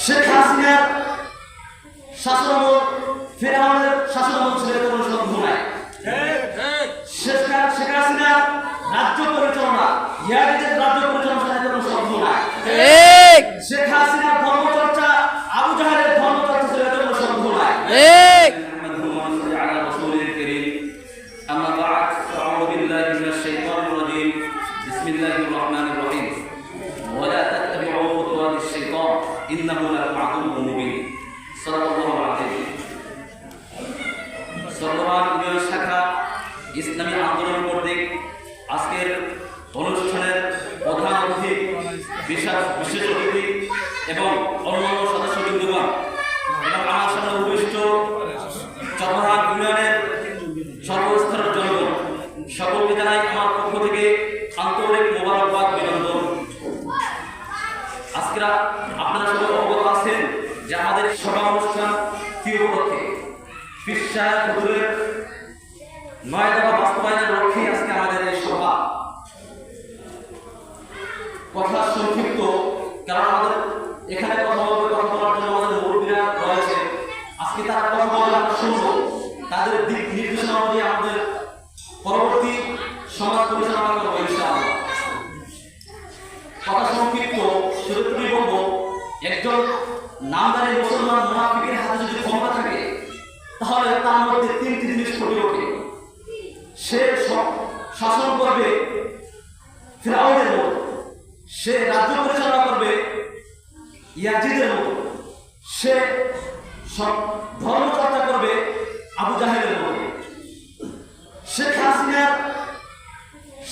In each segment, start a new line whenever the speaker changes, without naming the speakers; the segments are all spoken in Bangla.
শেখ হাসিনার শাসনামল ফেরাউনের শাসনামল ছিল কোনো সন্দেহ নাই। শেখ হাসিনা রাজ্য পরিচালনা ইয়াজিদের রাজ্য পরিচালনার সাথে কোনো সন্দেহ নাই। শেখ হাসিনার ধর্মচর্চা আবু জাহেলের ধর্মচর্চা ছিল কোনো সন্দেহ নাই।
ইসলামী আন্দোলন কর্তৃক আজকের অনুষ্ঠানের প্রধান অতিথি বিশেষ অতিথি এবং অন্যান্য সদস্যবৃন্দগণ এবং আমার সামনে উপবিষ্ট চরমহাট ইউনিয়নের সর্বস্তরের জনগণ সকলকে জানাই আমার পক্ষ থেকে আন্তরিক মোবারকবাদ অভিনন্দন। আজকে আপনারা সবাই অবগত আছেন যে আমাদের সভা অনুষ্ঠান কি উপলক্ষে পীর সাহেব হুজুরের 9 দফা বাস্তবায়নের লক্ষ্যে আজকে আমাদের এই সভা। কথা সংক্ষিপ্ত, কারণ আমাদের এখানে কথা বলার জন্য আমাদের মুরব্বীরা রয়েছে। আজকে তারা কথা বলে আমরা শুনবো, তাদের দিক নির্দেশনা অনুযায়ী আমাদের পরবর্তী সমাজ পরিচালনা করবো ইনশাআল্লাহ। কথা সংক্ষিপ্ত, শুধু বলবো, একজন নামদারি মুসলমান মুনাফিকের হাতে যদি ক্ষমতা থাকে তাহলে তার মধ্যে 3টি জিনিস ফুটে ওঠে। সে শাসন করবে ফিরাউনের মতো, সে রাজ্য পরিচালনা করবে ইয়াজিদের মতো, সে ধর্মচর্চা করবে আবু জাহেলের মতো। শেখ হাসিনার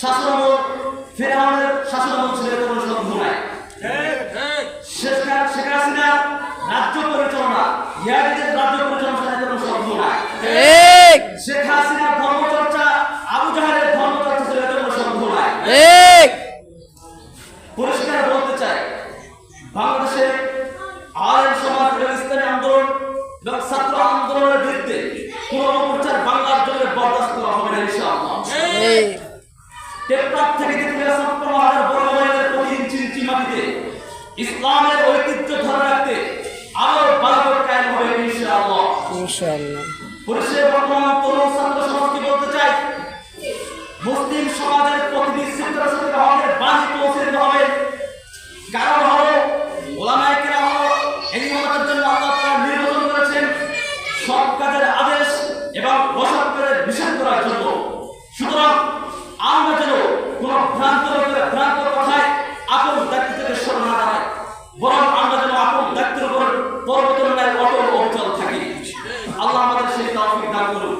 শাসনামল ফেরাউনের শাসনামল ছিল কোনো সন্দেহ নাই। শেখ হাসিনা রাজ্য পরিচালনা ইয়াজিদের রাজ্য পরিচালনার সাথে কোনো সন্দেহ নাই। শেখ হাসিনার ধর্মচর্চা আবু জাহেলের ধর্মচর্চা ছিল কোনো সন্দেহ নাই। পরিষ্কার বলতে চাই, বাংলাদেশে আলেম সমাজ এবং ইসলামী আন্দোলন এবং ছাত্র আন্দোলনের বিরুদ্ধে কোন অপপ্রচার বাংলার জন্য বরদাস্ত করা হবে না ইনশাআল্লাহ। টেকনাফ থেকে পাহাড়ের বড় মায়ের প্রতি ইঞ্চি মাটিতে ইসলামের ঐতিহ্য ধরে রাখতে আরো বারবার কায়েম হবে ইনশাআল্লাহ। পরিশেষে বর্তমান তরুণ ছাত্র সমাজকে বলতে চাই, মুসলিম সমাজের প্রতিটি ছিদ্র ছিদ্র আমাদের বাণী পৌঁছে দিতে হবে। কারণ হলো ওলামায়ে কেরাম হলো এই উম্মতের জন্য আল্লাহ তাআলা নির্বাচন করেছেন সৎ কাজের আদেশ এবং অসৎ কাজের নিষেধ করার জন্য। সুতরাং আমরা যেন কোনো ভ্রান্ত কথায় আপন দায়িত্ব থেকে সরে না দাঁড়াই, বরং আমরা যেন আপন দায়িত্বের উপর পরবর্তী অটল অবিচল থাকি। আল্লাহ আমাদের সেই তৌফিক দান করুন।